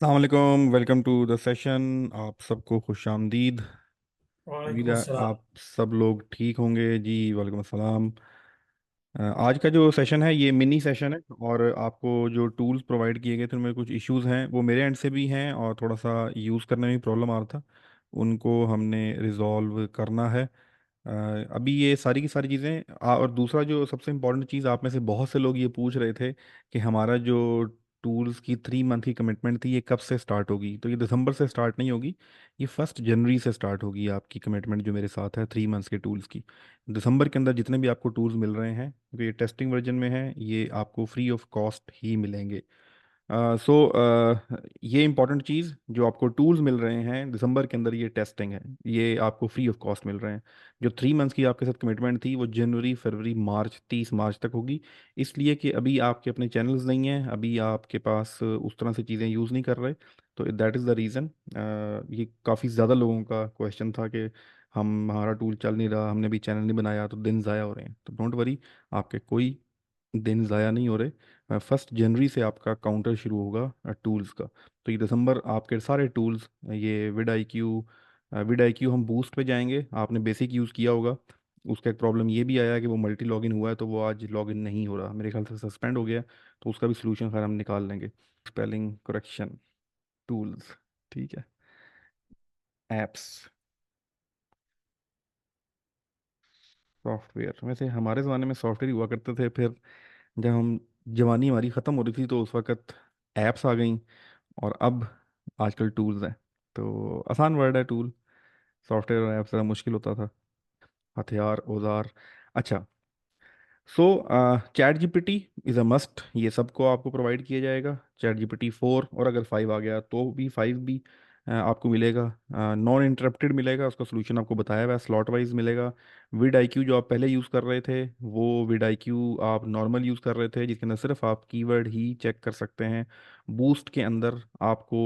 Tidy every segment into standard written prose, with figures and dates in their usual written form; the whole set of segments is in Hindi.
अलैक्म, वेलकम टू द सेशन। आप सबको खुश आमदीद। उम्मीद वालेकुम है अस्सलाम। आप सब लोग ठीक होंगे जी। वालेकुम अस्सलाम। आज का जो सेशन है ये मिनी सेशन है, और आपको जो टूल्स प्रोवाइड किए गए थे उनमें कुछ इश्यूज हैं, वो मेरे एंड से भी हैं और थोड़ा सा यूज़ करने में भी प्रॉब्लम आ रहा था। उनको हमने रिजॉल्व करना है। अभी ये सारी की सारी चीज़ें और दूसरा जो सबसे इम्पोर्टेंट चीज़, आप में से बहुत से लोग ये पूछ रहे थे कि हमारा जो टूल्स की 3 मंथ की कमिटमेंट थी ये कब से स्टार्ट होगी। तो ये दिसंबर से स्टार्ट नहीं होगी, ये 1 जनवरी से स्टार्ट होगी आपकी कमिटमेंट जो मेरे साथ है 3 मंथ्स के टूल्स की। दिसंबर के अंदर जितने भी आपको टूल्स मिल रहे हैं, क्योंकि ये टेस्टिंग वर्जन में है, ये आपको फ्री ऑफ कॉस्ट ही मिलेंगे। सो ये इंपॉर्टेंट चीज़, जो आपको टूल्स मिल रहे हैं दिसंबर के अंदर, ये टेस्टिंग है, ये आपको फ्री ऑफ कॉस्ट मिल रहे हैं। जो 3 मंथ्स की आपके साथ कमिटमेंट थी वो जनवरी फरवरी मार्च 30 मार्च तक होगी। इसलिए कि अभी आपके अपने चैनल्स नहीं हैं, अभी आपके पास उस तरह से चीज़ें यूज़ नहीं कर रहे। तो दैट इज़ द रीज़न। ये काफ़ी ज़्यादा लोगों का क्वेश्चन था कि हमारा टूल चल नहीं रहा, हमने भी चैनल नहीं बनाया तो दिन ज़ाया हो रहे हैं। तो डोंट वरी, आपके कोई दिन ज़ाया नहीं हो रहे। 1 जनवरी से आपका काउंटर शुरू होगा टूल्स का। तो ये दिसंबर आपके सारे टूल्स, ये विड आई क्यू हम बूस्ट पे जाएंगे। आपने बेसिक यूज़ किया होगा, उसका एक प्रॉब्लम ये भी आया कि वो मल्टी लॉगिन हुआ है, तो वो आज लॉगिन नहीं हो रहा, मेरे ख्याल से सस्पेंड हो गया। तो उसका भी सोल्यूशन खैर हम निकाल लेंगे। स्पेलिंग करेक्शन टूल्स, ठीक है। एप्स, सॉफ्टवेयर, वैसे हमारे ज़माने में सॉफ्टवेयर हुआ करते थे, फिर जब हम जवानी हमारी ख़त्म हो रही थी तो उस वक्त एप्स आ गई, और अब आजकल टूल्स हैं। तो आसान वर्ड है टूल। सॉफ्टवेयर और ऐप ज़रा मुश्किल होता था। हथियार औजार। अच्छा। So ChatGPT is a must, ये सबको आपको प्रोवाइड किया जाएगा। चैट जीपीटी 4, और अगर 5 आ गया तो भी 5 भी आपको मिलेगा। नॉन इंटरप्टेड मिलेगा, उसका सोल्यूशन आपको बताया हुआ है, स्लॉट वाइज मिलेगा। विड आई क्यू जो आप पहले यूज़ कर रहे थे, वो विड आई क्यू आप नॉर्मल यूज़ कर रहे थे, जिसके अंदर सिर्फ आप कीवर्ड ही चेक कर सकते हैं। बूस्ट के अंदर आपको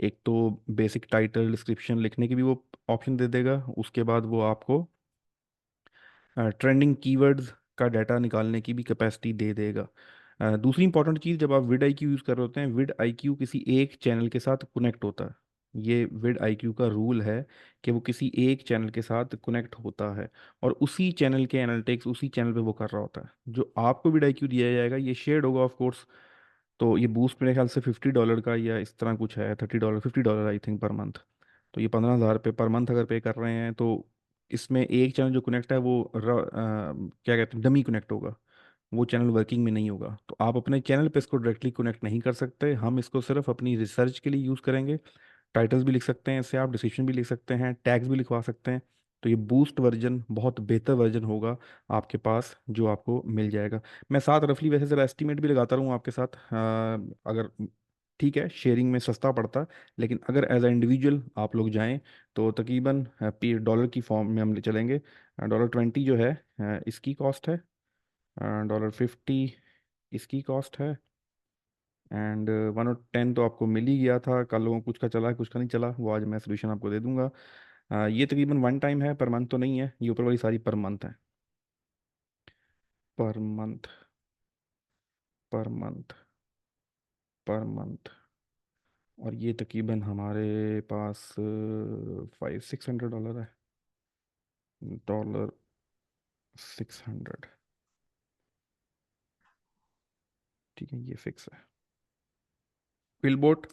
एक तो बेसिक टाइटल डिस्क्रिप्शन लिखने की भी वो ऑप्शन दे देगा, उसके बाद वो आपको ट्रेंडिंग कीवर्ड्स का डाटा निकालने की भी कैपेसिटी दे देगा। दूसरी इंपॉर्टेंट चीज़, जब आप विड आई क्यू यूज़ कर रहे होते हैं, विड आई क्यू किसी एक चैनल के साथ कनेक्ट होता है। ये विड आई क्यू का रूल है कि वो किसी एक चैनल के साथ कनेक्ट होता है, और उसी चैनल के एनालिटिक्स उसी चैनल पे वो कर रहा होता है। जो आपको विड आई क्यू दिया जाएगा ये शेयर्ड होगा ऑफ कोर्स। तो ये बूस्ट मेरे ख्याल से $50 का या इस तरह कुछ है, $30 $50 आई थिंक पर मंथ। तो ये 15,000 रुपये पर मंथ अगर पे कर रहे हैं, तो इसमें एक चैनल जो कनेक्ट है वो क्या कहते हैं, डमी कनेक्ट होगा। वो चैनल वर्किंग में नहीं होगा, तो आप अपने चैनल पे इसको डायरेक्टली कनेक्ट नहीं कर सकते। हम इसको सिर्फ अपनी रिसर्च के लिए यूज़ करेंगे। टाइटल्स भी लिख सकते हैं इससे, आप डिस्क्रिप्शन भी लिख सकते हैं, टैग्स भी लिखवा सकते हैं। तो ये बूस्ट वर्जन बहुत बेहतर वर्जन होगा आपके पास, जो आपको मिल जाएगा। मैं साथ रफली वैसे ज़रा एस्टिमेट भी लगाता रहूँ आपके साथ। अगर ठीक है, शेयरिंग में सस्ता पड़ता है, लेकिन अगर एज अ इंडिविजुअल आप लोग जाएं तो तकरीबन डॉलर की फॉर्म में हम ले चलेंगे। $20 जो है इसकी कॉस्ट है, $50 इसकी कॉस्ट है, एंड 110 तो आपको मिल ही गया था। कल लोगों कुछ का चला कुछ का नहीं चला, वो आज मैं सोल्यूशन आपको दे दूंगा। ये तकरीबन वन टाइम है, पर मंथ तो नहीं है, ये ऊपर वाली सारी पर मंथ है। Per month, per month, per month. और ये तकरीबन हमारे पास $500 600 है। $600, ठीक है, ये फिक्स है। QuillBot,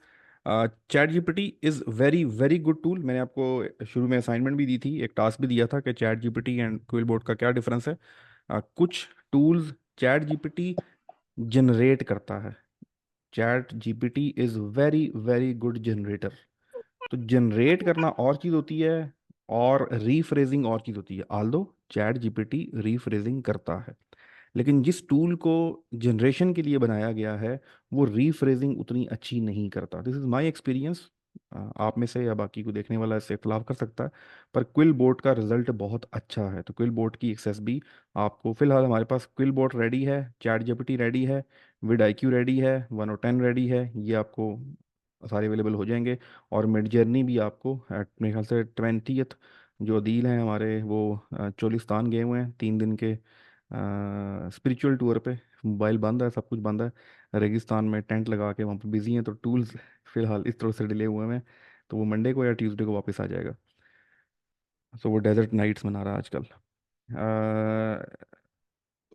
ChatGPT is very very good tool. मैंने आपको शुरू में असाइनमेंट भी दी थी, एक टास्क भी दिया था कि चैट जीपीटी एंड क्विलबोट का क्या डिफरेंस है। कुछ टूल्स चैट जीपीटी जनरेट करता है। Chat GPT is very very good generator. तो जनरेट करना और चीज़ होती है, और रीफ्रेजिंग और चीज़ होती है। आल्दो चैट जीपीटी रीफ्रेजिंग करता है, लेकिन जिस टूल को जनरेशन के लिए बनाया गया है वो रीफ्रेजिंग उतनी अच्छी नहीं करता। This is my experience. आप में से या बाकी को देखने वाला इससे इख्तलाफ कर सकता है, पर क्विल बोर्ड का रिजल्ट बहुत अच्छा है। तो क्विल बोर्ड की एक्सेस भी आपको, फिलहाल हमारे पास क्विल बोर्ड रेडी है, चैट जीपीटी रेडी है, विड आई क्यू रेडी है, 110 रेडी है, ये आपको सारे अवेलेबल हो जाएंगे। और मिड जर्नी भी आपको मेरे ख्याल से 20th, जो अदील हैं हमारे वो चोलिस्तान गए हुए हैं 3 दिन के स्पिरिचुअल टूर पे। मोबाइल बंद है, सब कुछ बंद है। रेगिस्तान में टेंट लगा के वहाँ पर बिजी हैं, तो टूल्स फिलहाल इस तरह से डिले हुए हैं। तो वो मंडे को या ट्यूसडे को वापस आ जाएगा। सो वो डेजर्ट नाइट्स मना रहा है आजकल।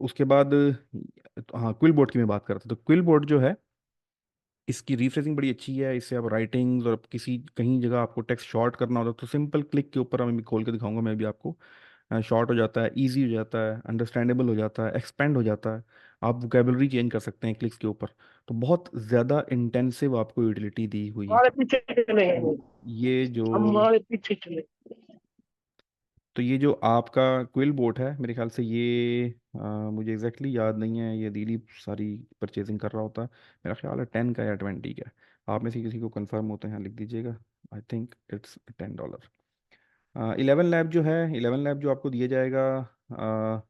उसके बाद हाँ, क्विल बोर्ड की मैं बात करता हूँ। तो क्विल बोर्ड जो है, इसकी रिफ्रेशिंग बड़ी अच्छी है। इससे आप राइटिंग्स और किसी कहीं जगह आपको टेक्स्ट शॉर्ट करना होता है तो सिंपल क्लिक के ऊपर, मैं भी खोल के दिखाऊंगा मैं भी आपको, शॉर्ट हो जाता है, इजी हो जाता है, अंडरस्टैंडेबल हो जाता है, एक्सपेंड हो जाता है। आप वोकेबलरी चेंज कर सकते हैं क्लिक्स के ऊपर। तो बहुत ज़्यादा इंटेंसिव आपको यूटिलिटी दी हुई है। हमारे पीछे चले तो गए। ये जो हमारे पीछे चले। तो ये जो आपका क्विल बोट है, मेरे ख्याल से ये मुझे एग्जैक्टली याद नहीं है, ये दिलीप सारी परचेजिंग कर रहा होता है। मेरा ख्याल है 10 का या 20 का। आप में से किसी को कंफर्म होते हैं लिख दीजिएगा। I think it's $10। 11 लैब जो है, 11 लैब जो आपको दिया जाएगा, अ,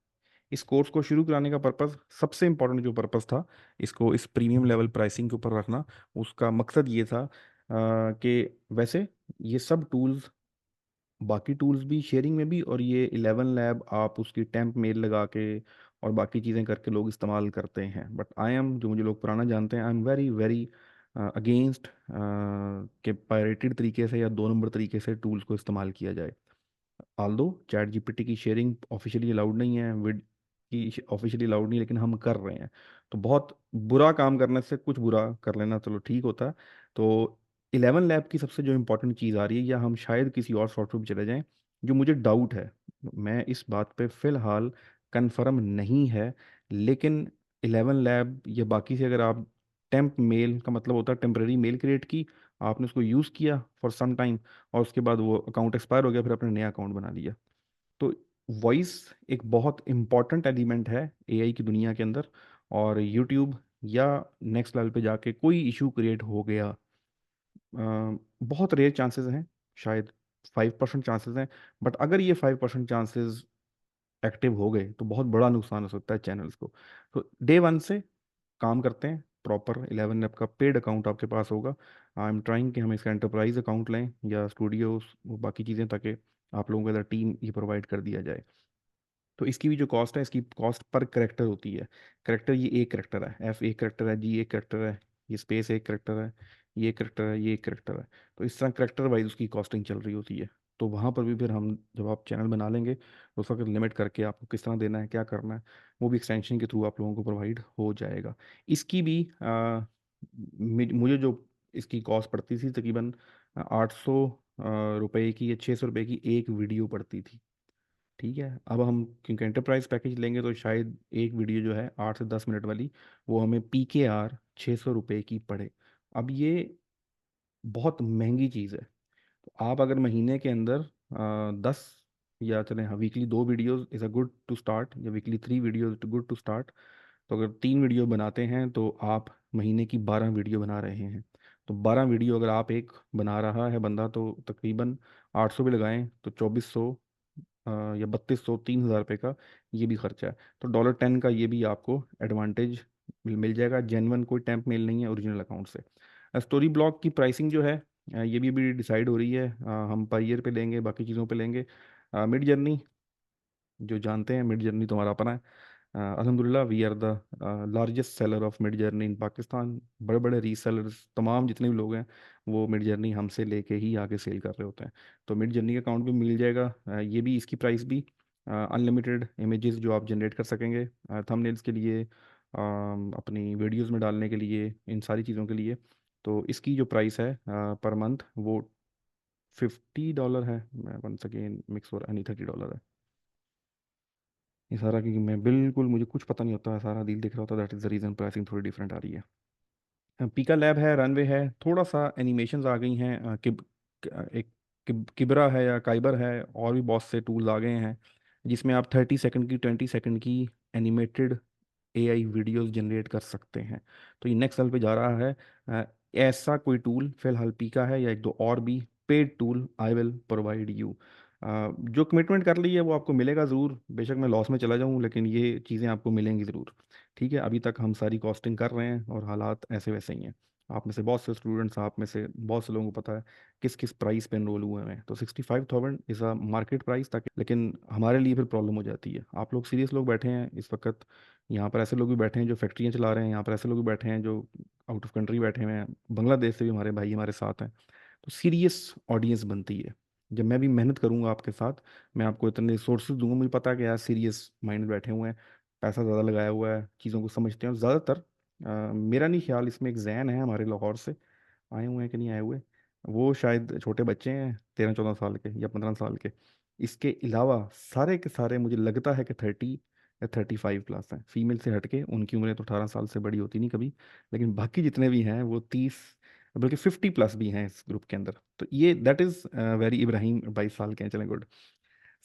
इस कोर्स को शुरू कराने का पर्पस, सबसे इम्पोर्टेंट जो पर्पस था इसको इस प्रीमियम लेवल प्राइसिंग के ऊपर रखना, उसका मकसद ये था कि वैसे ये सब टूल्स, बाकी टूल्स भी शेयरिंग में भी, और ये 11 लैब आप उसकी टेम्प मेल लगा के और बाकी चीज़ें करके लोग इस्तेमाल करते हैं। बट आई एम, जो मुझे लोग पुराना जानते हैं, I am very very against के पायरेटेड तरीके से या 2 नंबर तरीके से टूल्स को इस्तेमाल किया जाए। आल्दो चैट जीपीटी की शेयरिंग ऑफिशियली अलाउड नहीं है, विड की ऑफिशियली अलाउड नहीं है, लेकिन हम कर रहे हैं। तो बहुत बुरा काम करने से कुछ बुरा कर लेना चलो ठीक होता है। तो 11 लैब की सबसे जो इम्पोर्टेंट चीज़ आ रही है, या हम शायद किसी और सॉफ्टवेयर पे चले जाएं, जो मुझे डाउट है, मैं इस बात पे फिलहाल कंफर्म नहीं है, लेकिन 11 लैब या बाकी से अगर आप, टेम्प मेल का मतलब होता है टेम्परेरी मेल क्रिएट की, आपने उसको यूज़ किया फॉर सम टाइम और उसके बाद वो अकाउंट एक्सपायर हो गया, फिर आपने नया अकाउंट बना लिया। तो वॉइस एक बहुत इंपॉर्टेंट एलिमेंट है एआई की दुनिया के अंदर। और यूट्यूब या नेक्स्ट लेवल पे जाके कोई इशू क्रिएट हो गया, बहुत रेयर चांसेस हैं, शायद 5% चांसेस हैं। बट अगर ये 5% चांसेस एक्टिव हो गए तो बहुत बड़ा नुकसान हो सकता है चैनल्स को। तो डे 1 से काम करते हैं प्रॉपर। 11 ऐप का पेड अकाउंट आपके पास होगा। आई एम ट्राइंग कि हम इसका एंटरप्राइज अकाउंट लें या स्टूडियोज, वो बाकी चीज़ें, ताकि आप लोगों को टीम ये प्रोवाइड कर दिया जाए। तो इसकी भी जो कॉस्ट है, इसकी कॉस्ट पर करेक्टर होती है। करेक्टर, ये एक करेक्टर है, एफ एक करेक्टर है, जी एक करेक्टर है, ये स्पेस एक करेक्टर है, ये करेक्टर है, ये एक करेक्टर है। तो इस तरह करेक्टर वाइज उसकी कॉस्टिंग चल रही होती है। तो वहाँ पर भी फिर हम, जब आप चैनल बना लेंगे तो उसका फिर लिमिट करके आपको किस तरह देना है, क्या करना है, वो भी एक्सटेंशन के थ्रू आप लोगों को प्रोवाइड हो जाएगा। इसकी भी मुझे जो इसकी कॉस्ट पड़ती थी तकरीबन 800 रुपये की या 600 रुपये की एक वीडियो पड़ती थी। ठीक है, अब हम क्योंकि एंटरप्राइज पैकेज लेंगे तो शायद एक वीडियो जो है 8 से 10 मिनट वाली, वो हमें PKR 600 रुपये की पड़े। अब ये बहुत महंगी चीज़ है। तो आप अगर महीने के अंदर 10, या चलें हाँ weekly 2 videos is a good to start, या weekly 3 videos good to start. तो अगर 3 वीडियो बनाते हैं तो आप महीने की 12 वीडियो बना रहे हैं। तो 12 वीडियो अगर आप एक बना रहा है बंदा, तो तकरीबन 800 भी लगाएं तो 2400, या 3200, 3000 रुपये का ये भी खर्चा है। तो $10 का ये भी आपको एडवांटेज मिल जाएगा। जेनवन कोई टेम्प मेल नहीं है ओरिजिनल अकाउंट से। स्टोरी ब्लॉग की प्राइसिंग जो है, ये भी अभी डिसाइड हो रही है। हम पर ईयर पे लेंगे, बाकी चीज़ों पे लेंगे। मिड जर्नी, जो जानते हैं मिड जर्नी तुम्हारा अपना है। अल्हम्दुलिल्लाह we are the largest seller of Midjourney in Pakistan. बड़े बड़े रीसेलर्स तमाम जितने भी लोग हैं, वो मिड जर्नी हमसे लेके ही आगे सेल कर रहे होते हैं। तो मिड जर्नी का अकाउंट भी मिल जाएगा। ये भी, इसकी प्राइस भी अनलिमिटेड इमेजेस जो आप जनरेट कर सकेंगे थंबनेल्स के लिए, अपनी वीडियोस में डालने के लिए, इन सारी चीज़ों के लिए। तो इसकी जो प्राइस है पर मंथ, वो $50 है। मैं वंस अगेन मिक्स हो रहा है, नहीं $30 है ये सारा, क्योंकि मैं बिल्कुल, मुझे कुछ पता नहीं होता है, सारा डील दिख रहा होता है, that is the reason pricing थोड़ी डिफरेंट आ रही है। पीका लैब है, रनवे है, थोड़ा सा एनिमेशंस आ गई हैं, एक किबरा है या काइबर है, और भी बहुत से टूल्स आ गए हैं जिसमें आप 30 सेकंड की, 20 सेकंड की एनिमेटेड AI वीडियोस जनरेट कर सकते हैं। तो ये नेक्स्ट लेवल पे जा रहा है। अ, ऐसा कोई टूल फिलहाल पीका है या एक दो और भी paid tool, I will provide you. जो कमिटमेंट कर ली है वो आपको मिलेगा ज़रूर, बेशक मैं लॉस में चला जाऊँ, लेकिन ये चीज़ें आपको मिलेंगी ज़रूर। ठीक है, अभी तक हम सारी कॉस्टिंग कर रहे हैं और हालात ऐसे वैसे ही हैं। आप में से बहुत से स्टूडेंट्स, आप में से बहुत से लोगों को पता है किस किस प्राइस पे एनरोल हुए हैं। तो 65,000 इज़ अ मार्केट प्राइस, ताकि लेकिन हमारे लिए फिर प्रॉब्लम हो जाती है। आप लोग सीरियस लोग बैठे हैं इस वक्त, यहाँ पर ऐसे लोग भी बैठे हैं जो फैक्ट्रियाँ चला रहे हैं, यहाँ पर ऐसे लोग भी बैठे हैं जो आउट ऑफ कंट्री बैठे हुए हैं, बांग्लादेश से भी हमारे भाई हमारे साथ हैं। तो सीरियस ऑडियंस बनती है। जब मैं भी मेहनत करूंगा आपके साथ, मैं आपको इतने रिसोर्सेज दूंगा, मुझे पता है कि यार सीरियस माइंड बैठे हुए हैं, पैसा ज़्यादा लगाया हुआ है, चीज़ों को समझते हैं। और ज़्यादातर मेरा नहीं ख्याल, इसमें एक जैन है हमारे लाहौर से, आए हुए हैं कि नहीं आए हुए, वो शायद छोटे बच्चे हैं 13-14 साल के या 15 साल के। इसके अलावा सारे के सारे मुझे लगता है कि 30 या 35 प्लस हैं, फीमेल से हटके। उनकी उम्रें तो 18 साल से बड़ी होती नहीं कभी, लेकिन बाकी जितने भी हैं वो 30, बल्कि 50 प्लस भी हैं इस ग्रुप के अंदर। तो ये दैट इज़ वेरी, इब्राहिम 22 साल के हैं, चलें good.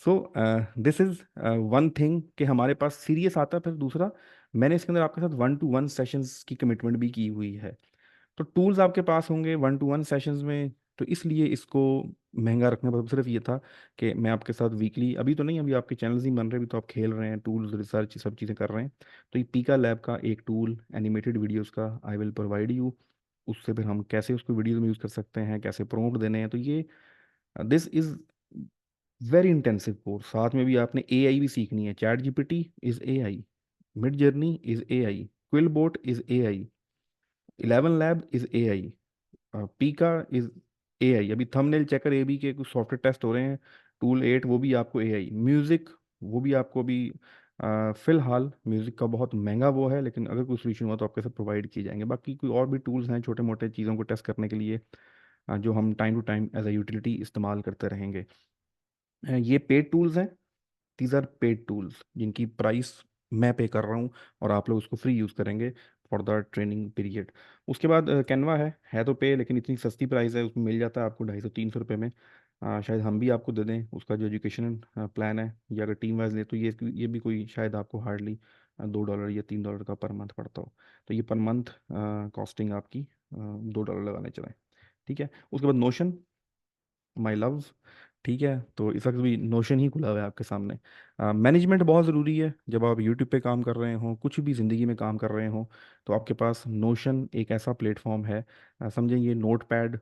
So this is one thing कि हमारे पास सीरियस आता है। फिर दूसरा, मैंने इसके अंदर आपके साथ 1-to-1 सेशंस की कमिटमेंट भी की हुई है। तो टूल्स आपके पास होंगे 1-to-1 सेशंस में। तो इसलिए इसको महंगा रखने पर सिर्फ ये था कि मैं आपके साथ वीकली, अभी तो नहीं, अभी आपके चैनल्स नहीं बन रहे, अभी तो आप खेल रहे हैं, टूल्स रिसर्च सब चीज़ें कर रहे हैं। तो ये पीका लैब का एक टूल एनिमेटेड वीडियोस का आई विल प्रोवाइड यू। उससे फिर हम कैसे उसको वीडियोस में यूज़ कर सकते हैं, कैसे प्रॉम्प्ट देने हैं, तो ये this is very intensive course. साथ में भी आपने एआई भी सीखनी है। Chat GPT is AI, mid journey is AI, quill boat is AI, 11 lab is AI, पीका इज एआई। अभी थंबनेल चेकर ए बी के कुछ सॉफ्टवेयर टेस्ट हो रहे हैं, टूल 8 वो भी आपको एआई। म्यूजिक वो भी आपको अभी फिलहाल म्यूजिक का बहुत महंगा वो है, लेकिन अगर कोई सोल्यूशन हुआ तो आपके साथ प्रोवाइड किए जाएंगे। बाकी कोई और भी टूल्स हैं छोटे मोटे चीज़ों को टेस्ट करने के लिए, जो हम time to time as a utility इस्तेमाल करते रहेंगे। ये पेड टूल्स हैं, दीज आर पेड टूल्स जिनकी प्राइस मैं पे कर रहा हूँ, और आप लोग उसको फ्री यूज़ करेंगे फॉर द ट्रेनिंग पीरियड। उसके बाद कैनवा है तो पे, लेकिन इतनी सस्ती प्राइस है, उसमें मिल जाता है आपको 250-300 रुपये में। शायद हम भी आपको दे दें उसका जो एजुकेशन प्लान है, या अगर टीम वाइज ले तो ये भी कोई शायद आपको हार्डली $2 या $3 का पर मंथ पड़ता हो। तो ये पर मंथ कॉस्टिंग आपकी $2 लगाने चलें, ठीक है। उसके बाद नोशन, माई लव, ठीक है। तो इस वक्त भी नोशन ही खुला हुआ है आपके सामने। मैनेजमेंट बहुत ज़रूरी है जब आप यूट्यूब पे काम कर रहे हो, कुछ भी ज़िंदगी में काम कर रहे हो, तो आपके पास नोशन एक ऐसा प्लेटफॉर्म है। समझें ये नोट पैड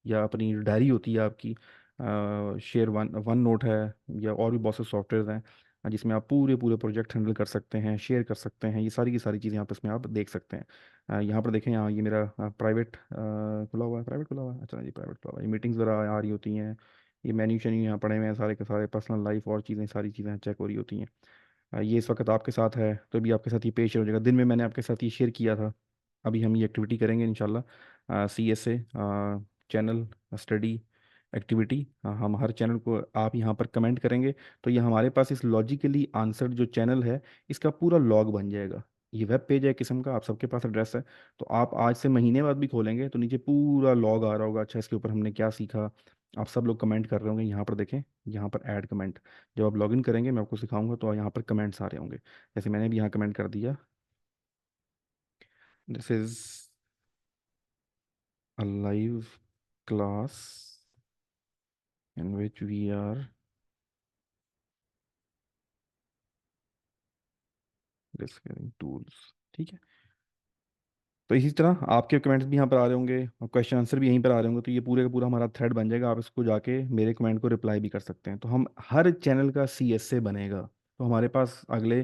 या अपनी डायरी होती है आपकी, शेयर वन नोट है, या और भी बहुत से सॉफ्टवेयर हैं जिसमें आप पूरे पूरे प्रोजेक्ट हैंडल कर सकते हैं, शेयर कर सकते हैं। ये सारी की सारी चीज़ें यहाँ पर इसमें आप देख सकते हैं। यहाँ पर देखें, यहाँ ये मेरा प्राइवेट खुला हुआ है, प्राइवेट खुला हुआ है, अच्छा जी प्राइवेट खुला हुआ है। ये मीटिंग्स वगैरह आ रही होती हैं, ये मेन्यू शेन्यू यहाँ पड़े हुए हैं, सारे के सारे पर्सनल लाइफ और चीज़ें, सारी चीज़ें चेक हो रही होती हैं। ये इस वक्त आपके साथ है तो भी आपके साथ ये पेश हो जाएगा। दिन में मैंने आपके साथ ये शेयर किया था, अभी हम ये एक्टिविटी करेंगे इंशाल्लाह। CSA चैनल स्टडी एक्टिविटी, हम हर चैनल को आप यहाँ पर कमेंट करेंगे, तो ये हमारे पास इस लॉजिकली आंसर्ड जो चैनल है इसका पूरा लॉग बन जाएगा। ये वेब पेज है किस्म का, आप सबके पास एड्रेस है, तो आप आज से महीने बाद भी खोलेंगे तो नीचे पूरा लॉग आ रहा होगा। अच्छा, इसके ऊपर हमने क्या सीखा, आप सब लोग कमेंट कर रहे होंगे। यहाँ पर देखें, यहाँ पर ऐड कमेंट, जब आप लॉगिन करेंगे मैं आपको सिखाऊंगा तो यहाँ पर कमेंट्स आ रहे होंगे। जैसे मैंने भी यहाँ कमेंट कर दिया, this is a live class in which we are discussing tools, ठीक है। तो इसी तरह आपके कमेंट्स भी यहाँ पर आ रहे होंगे और क्वेश्चन आंसर भी यहीं पर आ रहे होंगे, तो ये पूरे का पूरा हमारा थ्रेड बन जाएगा। आप इसको जाके मेरे कमेंट को रिप्लाई भी कर सकते हैं। तो हम हर चैनल का CSA बनेगा, तो हमारे पास अगले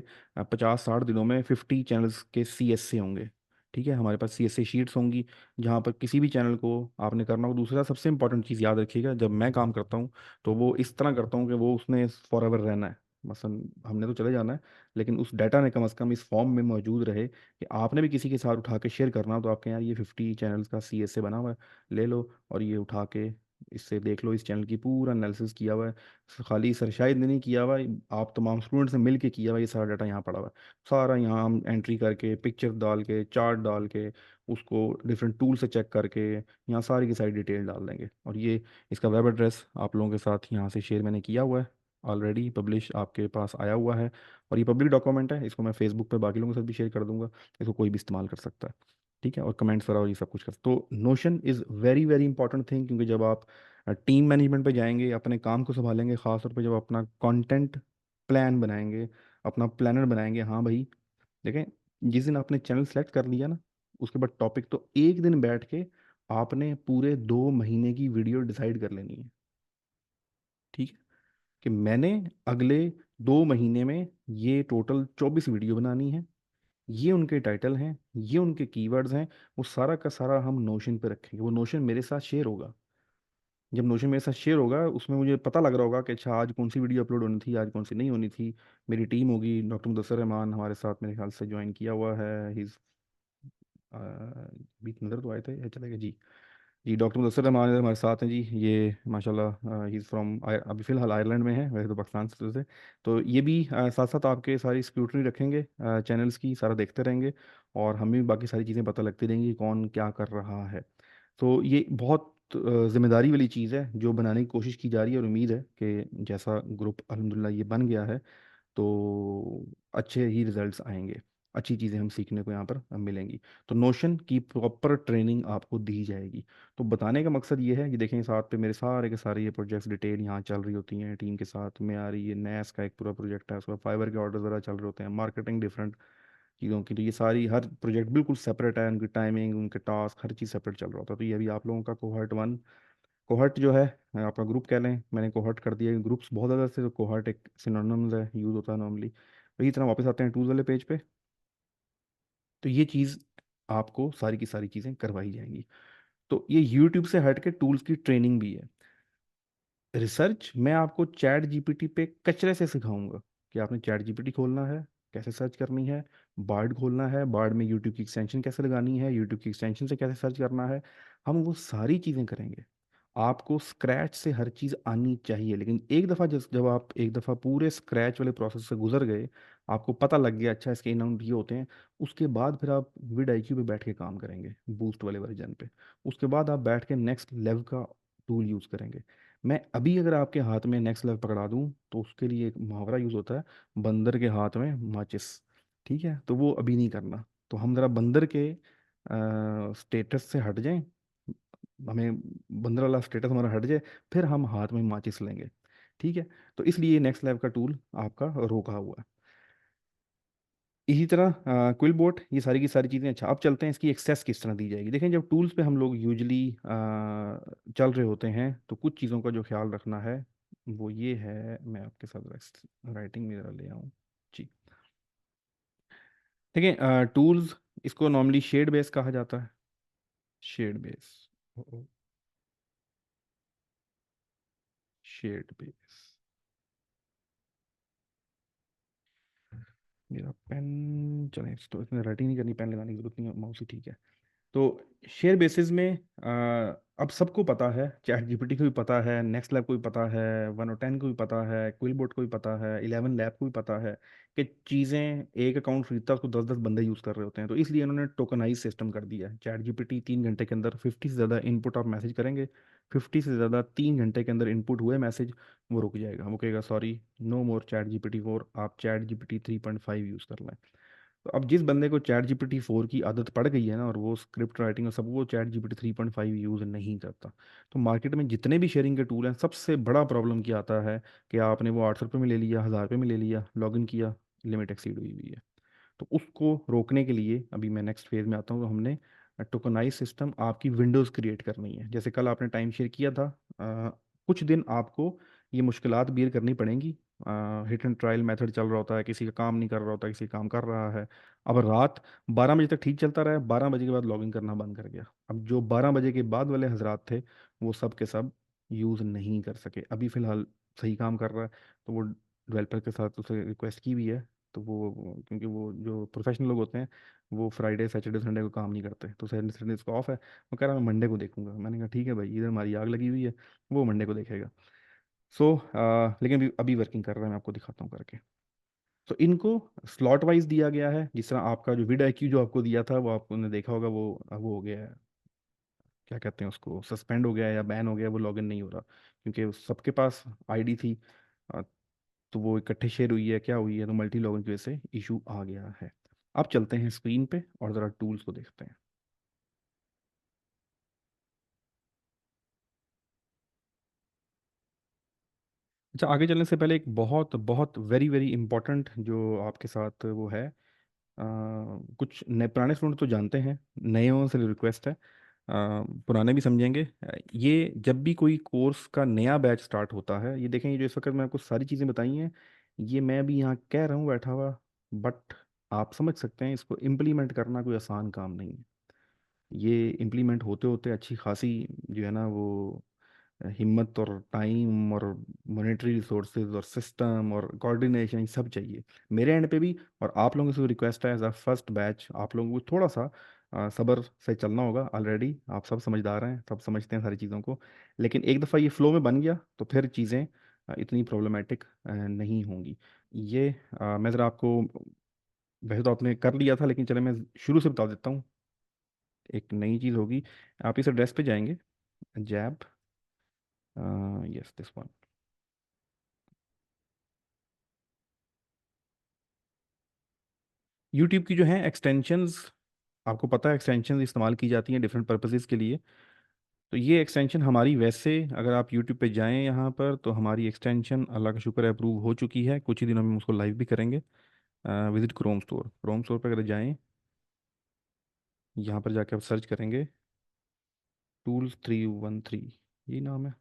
50-60 दिनों में 50 चैनल्स के CSA होंगे, ठीक है। हमारे पास CSA शीट्स होंगी, जहाँ पर किसी भी चैनल को आपने करना हो। दूसरा सबसे इंपॉर्टेंट चीज़ याद रखिएगा, जब मैं काम करता हूँ तो वो इस तरह करता हूँ कि वो उसने फॉर एवर रहना है। मसलन हमने तो चले जाना है, लेकिन उस डाटा ने कम अज़ कम इस फॉर्म में मौजूद रहे कि आपने भी किसी के साथ उठा के शेयर करना हो तो आपके यहाँ ये 50 चैनल्स का CSA बना हुआ है, ले लो और ये उठा के इससे देख लो, इस चैनल की पूरा एनालिसिस किया हुआ है। खाली सरशाहिद ने नहीं किया हुआ है, आप तमाम स्टूडेंट्स ने मिल के किया हुआ है। ये सारा डाटा यहाँ पड़ा हुआ है, सारा यहाँ हम एंट्री करके, पिक्चर डाल के, चार्ट डाल के, उसको डिफरेंट टूल से चेक करके यहाँ सारी की सारी डिटेल डाल देंगे। और ये इसका वेब एड्रेस आप लोगों के साथ यहाँ से शेयर मैंने किया हुआ है, ऑलरेडी पब्लिश आपके पास आया हुआ है। और ये पब्लिक डॉक्यूमेंट है, इसको मैं फेसबुक पे बाकी लोगों के साथ भी शेयर कर दूंगा, इसको कोई भी इस्तेमाल कर सकता है, ठीक है। और कमेंट्स वगैरह और ये सब कुछ कर, तो notion is very very important thing, क्योंकि जब आप टीम मैनेजमेंट पे जाएंगे, अपने काम को संभालेंगे, खासतौर पे जब अपना कंटेंट प्लान बनाएंगे, अपना प्लानर बनाएंगे, हाँ भाई, देखें, जिस दिन आपने चैनल सेलेक्ट कर लिया ना, उसके बाद टॉपिक, तो एक दिन बैठ के आपने पूरे 2 महीने की वीडियो डिसाइड कर लेनी है। ठीक है, कि मैंने अगले 2 महीने में ये टोटल 24 वीडियो बनानी है, ये उनके टाइटल हैं, ये उनके कीवर्ड्स हैं। वो सारा का सारा हम नोशन पे रखेंगे, वो नोशन मेरे साथ शेयर होगा। जब नोशन मेरे साथ शेयर होगा उसमें मुझे पता लग रहा होगा कि अच्छा आज कौन सी वीडियो अपलोड होनी थी, आज कौन सी नहीं होनी थी। मेरी टीम होगी, डॉक्टर मुदस्सर रहमान हमारे साथ मेरे ख्याल से ज्वाइन किया हुआ है। ही बीच नज़र तो आए थे, ये चलेगा जी। जी डॉक्टर मुदस्सर रहमान हमारे साथ हैं जी। ये माशाल्लाह ही इज़ फ्रॉम, अभी फ़िलहाल आयरलैंड में है, वैसे तो पाकिस्तान से। तो ये भी साथ साथ आपके सारी स्क्रूटनी रखेंगे चैनल्स की, सारा देखते रहेंगे। और हमें भी बाकी सारी चीज़ें पता लगती रहेंगी कौन क्या कर रहा है। तो ये बहुत जिम्मेदारी वाली चीज़ है जो बनाने की कोशिश की जा रही है, और उम्मीद है कि जैसा ग्रुप अल्हम्दुलिल्लाह ये बन गया है तो अच्छे ही रिजल्ट्स आएंगे, अच्छी चीज़ें हम सीखने को यहाँ पर मिलेंगी। तो नोशन की प्रॉपर ट्रेनिंग आपको दी जाएगी। तो बताने का मकसद ये है कि देखें साथ पे मेरे सारे के सारे ये प्रोजेक्ट्स डिटेल यहाँ चल रही होती हैं, टीम के साथ में आ रही है। नैस का एक पूरा प्रोजेक्ट है, उसका फाइबर के ऑर्डर ज़रा चल रहे होते हैं, मार्केटिंग डिफरेंट चीज़ों की। तो ये सारी हर प्रोजेक्ट बिल्कुल सेपरेट है, उनकी टाइमिंग उनके टास्क हर चीज़ सेपरेट चल रहा होता है। तो ये अभी आप लोगों का कोहर्ट 1, कोहर्ट जो है आपका ग्रुप कह लें, मैंने कोहर्ट कर दिया। ग्रुप्स बहुत ज़्यादा से, तो कोहर्ट एक सिनोनिम्स है, यूज़ होता है नॉर्मली। वही तरह वापस आते हैं टूल्स वाले पेज पे। तो ये चीज़ आपको सारी की सारी चीज़ें करवाई जाएंगी। तो ये यूट्यूब से हट के टूल्स की ट्रेनिंग भी है। रिसर्च मैं आपको चैट जीपीटी पे कचरे से सिखाऊंगा कि आपने चैट जीपीटी खोलना है, कैसे सर्च करनी है। बार्ड खोलना है, बार्ड में यूट्यूब की एक्सटेंशन कैसे लगानी है, यूट्यूब की एक्सटेंशन से कैसे सर्च करना है। हम वो सारी चीज़ें करेंगे। आपको स्क्रैच से हर चीज़ आनी चाहिए, लेकिन एक दफ़ा जब आप एक दफ़ा पूरे स्क्रैच वाले प्रोसेस से गुजर गए, आपको पता लग गया अच्छा इसके इन आउट ये होते हैं, उसके बाद फिर आप विड आईक्यू पे बैठ के काम करेंगे, बूस्ट वाले वर्जन पे। उसके बाद आप बैठ के नेक्स्ट लेवल का टूल यूज़ करेंगे। मैं अभी अगर आपके हाथ में नेक्स्ट लेवल पकड़ा दूं तो उसके लिए एक मुहावरा यूज़ होता है, बंदर के हाथ में माचिस। ठीक है, तो वो अभी नहीं करना। तो हम ज़रा बंदर के स्टेटस से हट जाएं, हमें बंदर वाला स्टेटस हमारा हट जाए, फिर हम हाथ में माचिस लेंगे। ठीक है, तो इसलिए नेक्स्ट लेवल का टूल आपका रोका हुआ है। इसी तरह क्विल बोट, ये सारी की सारी चीज़ें। अच्छा अब चलते हैं इसकी एक्सेस किस तरह दी जाएगी। देखें जब टूल्स पे हम लोग यूजली चल रहे होते हैं तो कुछ चीज़ों का जो ख्याल रखना है वो ये है, मैं आपके साथ राइटिंग में ज़रा ले आऊँ जी। देखिए टूल्स, इसको नॉर्मली शेड बेस कहा जाता है। Shade base, shade base. मेरा पेन चले, तो इसमें राइटिंग नहीं करनी, पेन लगाने की जरूरत नहीं है, माउस ही ठीक है। तो शेयर बेसिस में अब सबको पता है, चैट जीपीटी को भी पता है, नेक्स्ट लैब को भी पता है, 110 को भी पता है, क्विलबोट को भी पता है, 11 लैब को भी पता है कि चीज़ें, एक अकाउंट खरीदता है उसको 10-10 बंदे यूज़ कर रहे होते हैं। तो इसलिए इन्होंने टोकनाइज सिस्टम कर दिया है। चैट जीपीटी 3 घंटे के अंदर 50 से ज़्यादा इनपुट आप मैसेज करेंगे, 50 से ज़्यादा 3 घंटे के अंदर इनपुट हुए मैसेज, वो रुक जाएगा, वो कहेगा सॉरी, नो मोर चैट जीपीटी 4, आप चैट जीपीटी 3.5 यूज़ कर लें। तो अब जिस बंदे को चैट जीपीटी 4 की आदत पड़ गई है ना, और वो स्क्रिप्ट राइटिंग और सब, वो चैट जीपीटी 3.5 यूज़ नहीं करता। तो मार्केट में जितने भी शेयरिंग के टूल हैं, सबसे बड़ा प्रॉब्लम क्या आता है कि आपने वो 800 रुपये में ले लिया, 1000 रुपये में ले लिया, लॉगिन किया, लिमिट एक्सीड हुई हुई है। तो उसको रोकने के लिए अभी मैं नेक्स्ट फेज में आता हूँ। तो हमने टोकनाइज सिस्टम आपकी विंडोज़ क्रिएट करनी है। जैसे कल आपने टाइम शेयर किया था, कुछ दिन आपको ये मुश्किलात बियर करनी पड़ेंगी। हिट एंड ट्रायल मेथड चल रहा होता है, किसी का काम नहीं कर रहा होता, किसी का काम कर रहा है। अब रात 12 बजे तक ठीक चलता रहा, 12 बजे के बाद लॉगिन करना बंद कर गया। अब जो 12 बजे के बाद वाले हजरात थे वो सब के सब यूज़ नहीं कर सके। अभी फ़िलहाल सही काम कर रहा है। तो वो डेवलपर के साथ उसे रिक्वेस्ट की भी है। तो वो क्योंकि वो जो प्रोफेशनल लोग होते हैं वो फ्राइडे सैटरडे संडे को काम नहीं करते, तो सैटरडे संडे इसको ऑफ है। वो कह रहा मैं मंडे को देखूंगा। मैंने कहा ठीक है भाई, इधर हमारी आग लगी हुई है, वो मंडे को देखेगा। सो लेकिन अभी वर्किंग कर रहा है, मैं आपको दिखाता हूँ करके। तो इनको स्लॉट वाइज दिया गया है। जिस तरह आपका जो विड आईक्यू जो आपको दिया था वो आपने देखा होगा, वो हो गया है, क्या कहते हैं उसको, सस्पेंड हो गया है या बैन हो गया है, वो लॉगिन नहीं हो रहा क्योंकि सबके पास आईडी थी। अ, तो वो इकट्ठे शेयर हुई है, क्या हुई है, तो मल्टी लॉगिन की वजह से इशू आ गया है। अब चलते हैं स्क्रीन पे और ज़रा टूल्स को देखते हैं। अच्छा आगे चलने से पहले एक बहुत बहुत वेरी वेरी इंपॉर्टेंट जो आपके साथ वो है, कुछ नए पुराने स्टूडेंट तो जानते हैं, नए से रिक्वेस्ट है, पुराने भी समझेंगे। ये जब भी कोई कोर्स का नया बैच स्टार्ट होता है, ये देखें, ये जो इस वक्त मैं आपको सारी चीज़ें बताई हैं, ये मैं भी यहाँ कह रहा हूँ बैठा हुआ, बट आप समझ सकते हैं इसको इम्प्लीमेंट करना कोई आसान काम नहीं है। ये इम्प्लीमेंट होते होते अच्छी खासी जो है ना वो हिम्मत और टाइम और मॉनेटरी रिसोर्सेज और सिस्टम और कोऑर्डिनेशन सब चाहिए मेरे एंड पे भी। और आप लोगों से रिक्वेस्ट है, एज अ फर्स्ट बैच आप लोगों को थोड़ा सा सब्र से चलना होगा। ऑलरेडी आप सब समझदार हैं, सब समझते हैं सारी चीज़ों को, लेकिन एक दफ़ा ये फ्लो में बन गया तो फिर चीज़ें इतनी प्रॉब्लमेटिक नहीं होंगी। ये मैं ज़रा आपको, वैसे तो आपने कर लिया था लेकिन चले मैं शुरू से बता देता हूँ। एक नई चीज़ होगी, आप इस एड्रेस पे जाएंगे, जैब, यस दिस वन। यूट्यूब की जो है एक्सटेंशंस, आपको पता है एक्सटेंशन इस्तेमाल की जाती हैं डिफरेंट पर्पसेस के लिए। तो ये एक्सटेंशन हमारी, वैसे अगर आप यूट्यूब पे जाएं यहाँ पर, तो हमारी एक्सटेंशन अल्लाह का शुक्र है अप्रूव हो चुकी है, कुछ ही दिनों में हम उसको लाइव भी करेंगे। Visit Chrome store, Chrome store पर अगर जाएं, यहाँ पर जाके आप सर्च करेंगे Tools 313, यही नाम है,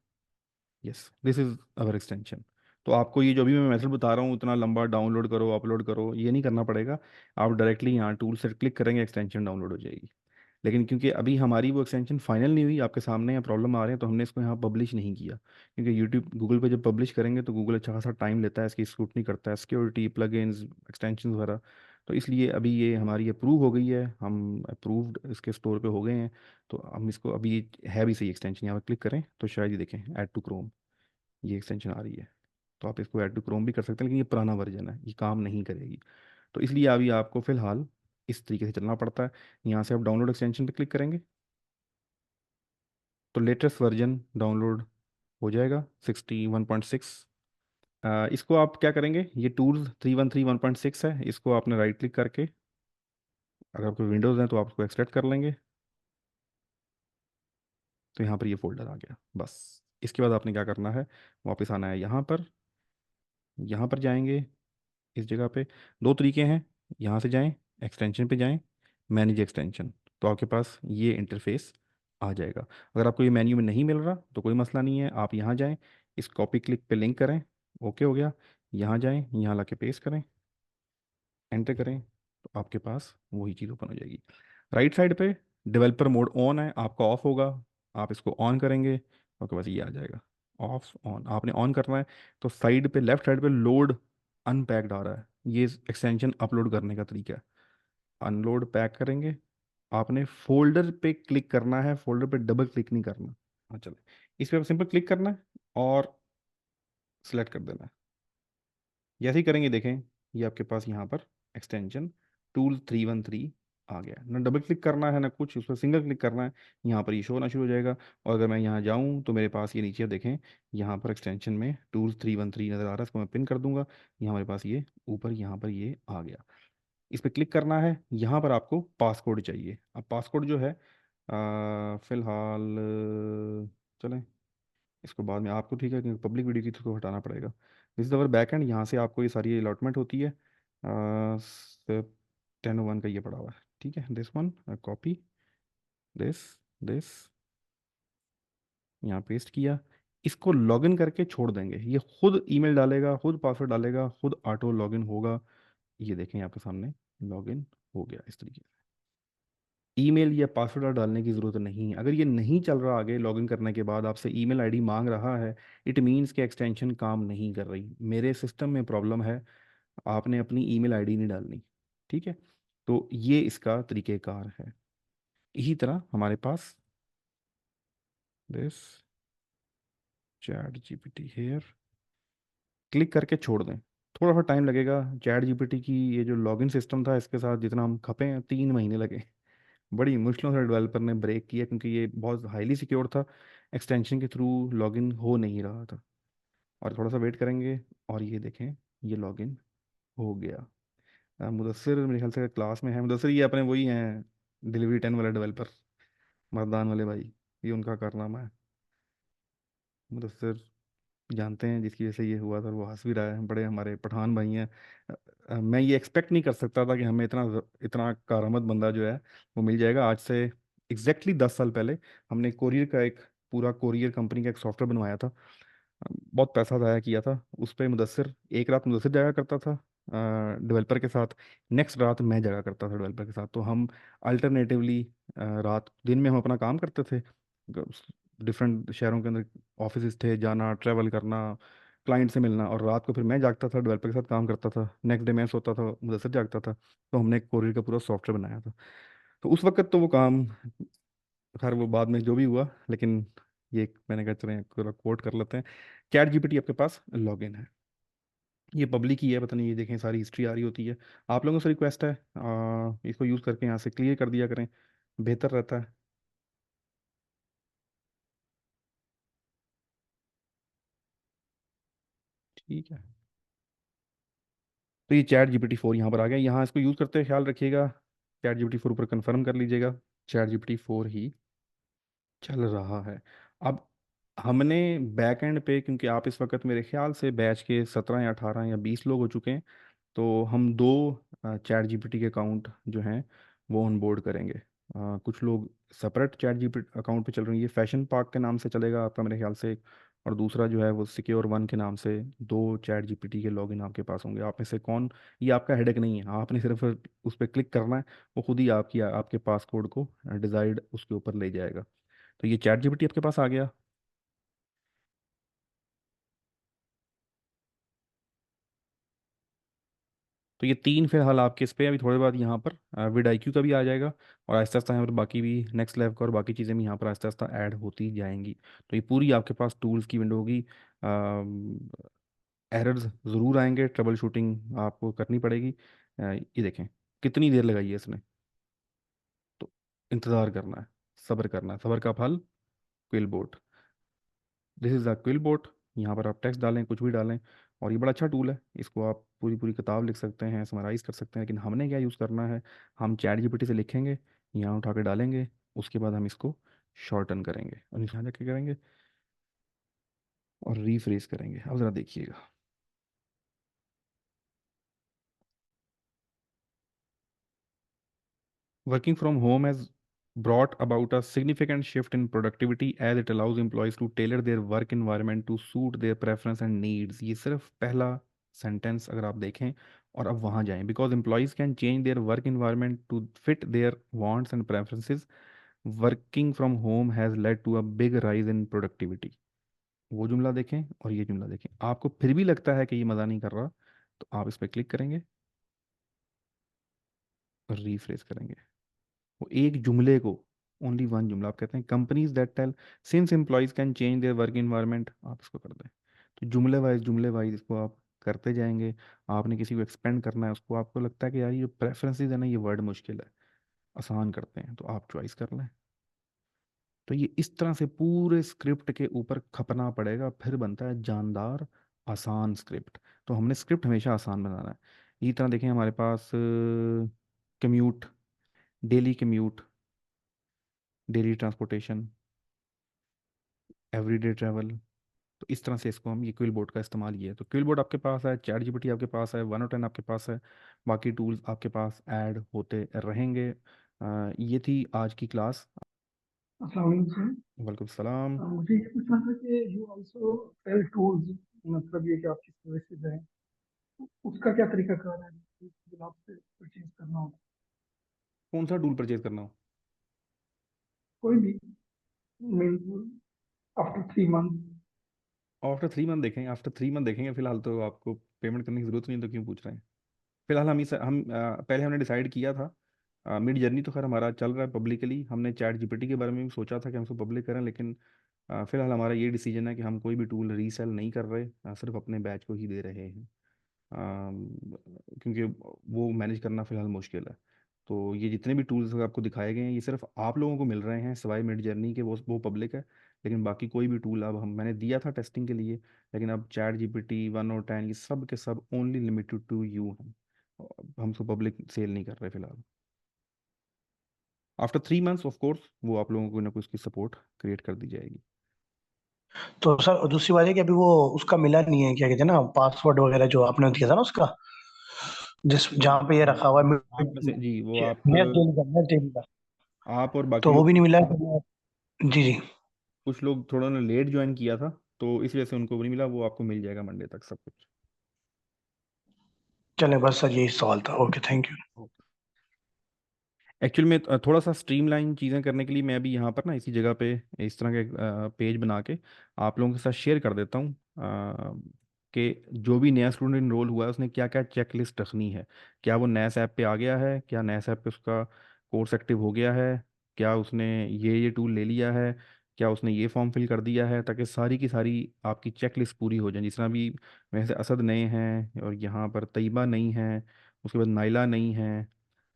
yes this is our extension. तो आपको ये जो भी मैं मेथड बता रहा हूँ उतना लंबा डाउनलोड करो अपलोड करो ये नहीं करना पड़ेगा। आप डायरेक्टली यहाँ टूल से क्लिक करेंगे, एक्सटेंशन डाउनलोड हो जाएगी। लेकिन क्योंकि अभी हमारी वो एक्सटेंशन फाइनल नहीं हुई, आपके सामने यहाँ प्रॉब्लम आ रहे हैं, तो हमने इसको यहाँ पब्लिश नहीं किया, क्योंकि यूट्यूब गूगल पे जब पब्लिश करेंगे तो गूगल अच्छा खासा टाइम लेता है, इसकी स्क्रूटनी करता है, सिक्योरिटी प्लगइन्स एक्सटेंशन वगैरह। तो इसलिए अभी ये हमारी अप्रूव हो गई है, हम अप्रूव्ड इसके स्टोर पे हो गए हैं। तो हम इसको अभी, है भी सही एक्सटेंशन, यहाँ पर क्लिक करें तो शायद ये देखें ऐड टू क्रोम, ये एक्सटेंशन आ रही है। तो आप इसको ऐड टू क्रोम भी कर सकते हैं, लेकिन ये पुराना वर्जन है, ये काम नहीं करेगी। तो इसलिए अभी आपको फ़िलहाल इस तरीके से चलना पड़ता है। यहाँ से आप डाउनलोड एक्सटेंशन पे क्लिक करेंगे तो लेटेस्ट वर्जन डाउनलोड हो जाएगा 61.6। इसको आप क्या करेंगे, ये टूल्स 313 1.6 है, इसको आपने राइट क्लिक करके, अगर आपको विंडोज़ है तो आप उसको एक्सट्रैक्ट कर लेंगे। तो यहाँ पर ये फोल्डर आ गया बस। इसके बाद आपने क्या करना है, वापस आना है यहाँ पर, यहाँ पर जाएंगे इस जगह पे। दो तरीके हैं, यहाँ से जाएं, एक्सटेंशन पे जाएं, मैनेज एक्सटेंशन, तो आपके पास ये इंटरफेस आ जाएगा। अगर आपको ये मेन्यू में नहीं मिल रहा तो कोई मसला नहीं है, आप यहाँ जाएं, इस कॉपी क्लिक पे लिंक करें, ओके हो गया। यहाँ जाएं, यहाँ ला के पेस्ट करें, एंटर करें, तो आपके पास वही चीज़ ओपन हो जाएगी। राइट साइड पे डेवलपर मोड ऑन है, आपका ऑफ होगा, आप इसको ऑन करेंगे, आपके पास ये आ जाएगा। ऑफ ऑन आपने ऑन करना है, तो साइड पे लेफ्ट साइड पे लोड अनपैक्ड आ रहा है, ये एक्सटेंशन अपलोड करने का तरीका है। अनलोड पैक करेंगे, आपने फोल्डर पे क्लिक करना है, फोल्डर पे डबल क्लिक नहीं करना। हाँ चले, इस पे सिंपल क्लिक करना है और सिलेक्ट कर देना है। जैसे ही करेंगे देखें, ये आपके पास यहाँ पर एक्सटेंशन Tool 313 आ गया। ना डबल क्लिक करना है ना कुछ, उस पर सिंगल क्लिक करना है, यहाँ पर ये शो होना शुरू हो जाएगा। और अगर मैं यहाँ जाऊँ तो मेरे पास ये नीचे देखें, यहाँ पर एक्सटेंशन में Tool 313 नज़र आ रहा है, इसको मैं पिन कर दूंगा, यहाँ हमारे पास ये ऊपर यहाँ पर ये आ गया। इस पर क्लिक करना है, यहाँ पर आपको पासकोड चाहिए। अब पासकोड जो है फिलहाल चलें, इसको बाद में आपको, ठीक है, क्योंकि पब्लिक वीडियो की तो इसको हटाना पड़ेगा। This is our back and, यहाँ से आपको ये सारी अलॉटमेंट होती है। 10:01 का ये पड़ा हुआ है, ठीक है, this one copy, this this यहाँ पेस्ट किया। इसको लॉगिन करके छोड़ देंगे, ये खुद ईमेल डालेगा, खुद पासवर्ड डालेगा, खुद ऑटो लॉगिन होगा। ये देखें आपके सामने लॉगिन हो गया इस तरीके से। ईमेल या पासवर्ड डालने की ज़रूरत नहीं है। अगर ये नहीं चल रहा आगे लॉगिन करने के बाद आपसे ईमेल आईडी मांग रहा है, इट मीन्स कि एक्सटेंशन काम नहीं कर रही, मेरे सिस्टम में प्रॉब्लम है, आपने अपनी ईमेल आईडी नहीं डालनी, ठीक है। तो ये इसका तरीक़ेकार है। इसी तरह हमारे पास this ChatGPT here, click करके छोड़ दें, थोड़ा सा टाइम लगेगा। चैट जीपीटी की ये जो लॉगिन सिस्टम था इसके साथ जितना हम खपे हैं, 3 महीने लगे, बड़ी मुश्किलों से डेवलपर ने ब्रेक किया, क्योंकि ये बहुत हाईली सिक्योर था, एक्सटेंशन के थ्रू लॉगिन हो नहीं रहा था। और थोड़ा सा वेट करेंगे, और ये देखें ये लॉगिन हो गया। मुदस्सिर मेरे ख्याल से क्लास में है, मुदस्सिर ये अपने वही हैं डिलीवरी 10 वाले डेवलपर, मर्दान वाले भाई, ये उनका कारनामा है। मुदस्सिर जानते हैं, जिसकी वजह से ये हुआ था, वो हंस भी रहा है, बड़े हमारे पठान भाई हैं। मैं ये एक्सपेक्ट नहीं कर सकता था कि हमें इतना इतना कारामद बंदा जो है वो मिल जाएगा। आज से एग्जैक्टली 10 साल पहले हमने कोरियर का एक पूरा कोरियर कंपनी का एक सॉफ्टवेयर बनवाया था। बहुत पैसा ज़ाया किया था उस पर। मुदस्सिर एक रात मुदस्सिर जाया करता था डेवलपर के साथ, नेक्स्ट रात मैं जाया करता था डेवलपर के साथ। तो हम अल्टरनेटिवली रात दिन में हम अपना काम करते थे, डिफरेंट शहरों के अंदर ऑफिस थे, जाना ट्रैवल करना, क्लाइंट से मिलना, और रात को फिर मैं जागता था डेवलपर के साथ काम करता था, नेक्स्ट डे मैं सोता था मुदस्सिर जागता था। तो हमने एक कोरियर का पूरा सॉफ्टवेयर बनाया था। तो उस वक्त तो वो काम, खैर वो बाद में जो भी हुआ, लेकिन ये मैंने कहा चलें पूरा कोट कर लेते हैं। चैट जीपीटी आपके पास लॉगिन है, ये पब्लिक ही है, पता नहीं, ये देखें सारी हिस्ट्री आ रही होती है। आप लोगों से रिक्वेस्ट है इसको यूज़ करके यहाँ से क्लियर कर दिया करें, बेहतर रहता है। ठीक है। तो ये चैट जीपीटी 4 यहाँ पर आ गया, यहाँ इसको यूज़ करते हुए ख्याल रखिएगा चैट जीपीटी 4 ऊपर कंफर्म कर लीजिएगा, चैट जीपीटी 4 ही चल रहा है। अब हमने बैक एंड पे, क्योंकि आप इस वक्त मेरे ख्याल से बैच के 17 या 18 या 20 लोग हो चुके हैं, तो हम दो चैट जीपीटी के अकाउंट जो हैं वो ऑनबोर्ड करेंगे। कुछ लोग सेपरेट चैट जीपीटी अकाउंट पे चल रहे हैं, ये फैशन पार्क के नाम से चलेगा आपका मेरे ख्याल से, और दूसरा जो है वो सिक्योर वन के नाम से। दो चैट जीपीटी के लॉगिन आपके पास होंगे, आप में से कौन, ये आपका हेडेक नहीं है, आपने सिर्फ उस पर क्लिक करना है, वो खुद ही आपकी आपके पासकोड को डिजाइड उसके ऊपर ले जाएगा। तो ये चैट जीपीटी आपके पास आ गया। तो ये तीन फिलहाल आपके इस पे, अभी थोड़ी बाद यहाँ पर विड आईक्यू का भी आ जाएगा, और आहिस्ता आहिस्ता यहाँ पर बाकी भी नेक्स्ट लेवल का और बाकी चीज़ें भी यहाँ पर आहिस्ता आहिस्ता ऐड होती जाएंगी। तो ये पूरी आपके पास टूल्स की विंडो होगी। एरर्स ज़रूर आएंगे, ट्रबल शूटिंग आपको करनी पड़ेगी। ये देखें कितनी देर लगाई है इसने। तो इंतज़ार करना है, सब्र करना है, सब्र का फल quill boat. This is the quill boat. यहाँ पर आप टेक्स्ट डालें, कुछ भी डालें, और ये बड़ा अच्छा टूल है, इसको आप पूरी पूरी किताब लिख सकते हैं, समराइज़ कर सकते हैं। लेकिन हमने क्या यूज़ करना है, हम चैट जीपीटी से लिखेंगे, यहाँ उठा के डालेंगे, उसके बाद हम इसको शॉर्टन करेंगे और यहाँ जाके करेंगे और रीफ्रेज करेंगे। अब ज़रा देखिएगा। Working from home has brought about a significant shift in productivity as it allows employees to tailor their work environment to suit their preference and needs। ये सिर्फ पहला सेंटेंस अगर आप देखें और अब वहाँ जाएं, because employees can change their work environment to fit their wants and preferences, working from home has led to a big rise in productivity। वो जुमला देखें और ये जुमला देखें, आपको फिर भी लगता है कि ये मज़ा नहीं कर रहा, तो आप इस पर क्लिक करेंगे और रीफ्रेश करेंगे। वो एक जुमले को, ओनली वन जुमला, आप कहते हैं companies that tell since employees can change their work environment, आप इसको कर दें। तो जुमले वाइज इसको आप करते जाएंगे। आपने किसी को एक्सपेंड करना है, उसको आपको लगता है कि यार ये जो प्रेफरेंसेस है ना, ये वर्ड मुश्किल है, आसान करते हैं, तो आप चॉइस कर लें। तो ये इस तरह से पूरे स्क्रिप्ट के ऊपर खपना पड़ेगा, फिर बनता है जानदार आसान स्क्रिप्ट। तो हमने स्क्रिप्ट हमेशा आसान बनाना है। इसी तरह देखें हमारे पास commute, daily commute, daily transportation, everyday travel. तो इस तरह से इसको हम, ये क्विल बोर्ड का इस्तेमाल किया है। तो क्विल बोर्ड आपके पास है, चैट जीपीटी आपके पास है, 1 और 10 आपके पास है, बाकी टूल्स आपके पास ऐड होते रहेंगे। ये थी आज की क्लास। अस्सलाम वालेकुम वालेकुम सलाम। मुझे ये पूछना था कि यू आल्सो सेल टूल्स, मतलब ये कि आपकी सर्विसेज है, उसका क्या तरीका कार है जब आपसे परचेज करना हो? कौन सा टूल परचेज करना हो? कोई भी, mean after 3 month. After 3 month देखेंगे, फिलहाल तो आपको पेमेंट करने की जरूरत नहीं है, तो क्यों पूछ रहे हैं। फिलहाल पहले हमने डिसाइड किया था, मिड जर्नी तो खैर हमारा चल रहा है पब्लिकली, हमने चैट जीपीटी के बारे में भी सोचा था कि हम उसको पब्लिक करें, लेकिन फिलहाल हमारा ये डिसीजन है कि हम कोई भी टूल रीसेल नहीं कर रहे, सिर्फ अपने बैच को ही दे रहे हैं। क्योंकि वो मैनेज करना फिलहाल मुश्किल है। तो ये जितने भी टूल्स आपको दिखाए गए हैं, ये सिर्फ आप लोगों को मिल रहे हैं, सिवाय मिड जर्नी के, वो पब्लिक है। लेकिन बाकी कोई भी टूल अब हम, मैंने दिया था टेस्टिंग के लिए, लेकिन अब चैट जीपीटी 1 और 10 ये सब के सब ओनली लिमिटेड टू यू हैं। हम उसको पब्लिक सेल नहीं कर रहे फिलहाल। आफ्टर 3 मंथ्स ऑफ कोर्स वो आप लोगों को कोई ना कोई उसकी सपोर्ट क्रिएट कर दी जाएगी। तो सर दूसरी बात है कि अभी वो उसका मिला नहीं है, क्या कहते हैं ना, पासवर्ड वगैरह जो आपने दिया था ना उसका, जिस जहाँ पे ये रखा हुआ है आप में से जी वो आप नेस डेली का, आप और बाकी तो वो लोग, भी नहीं मिला है, तो जी जी। कुछ लोग थोड़ा ना लेट ज्वाइन किया था, तो इस वजह से उनको भी नहीं मिला। वो आपको मिल जाएगा मंडे तक सब कुछ। चले, बस सर यही सवाल था। Okay, thank you. एक्चुअल में थोड़ा सा स्ट्रीमलाइन चीज़ें करने के लिए मैं अभी यहाँ पर ना इसी जगह पे इस तरह के पेज बना के आप लोगों के साथ शेयर कर देता हूँ कि जो भी नया स्टूडेंट इनरोल हुआ है उसने क्या क्या चेकलिस्ट रखनी है। क्या वो नैस ऐप पे आ गया है, क्या नैस ऐप पे उसका कोर्स एक्टिव हो गया है, क्या उसने ये टूल ले लिया है, क्या उसने ये फॉर्म फिल कर दिया है, ताकि सारी की सारी आपकी चेकलिस्ट पूरी हो जाए। जिस तरह भी वैसे असद नए हैं और यहाँ पर तैयबा नहीं है, उसके बाद नाइला नहीं है,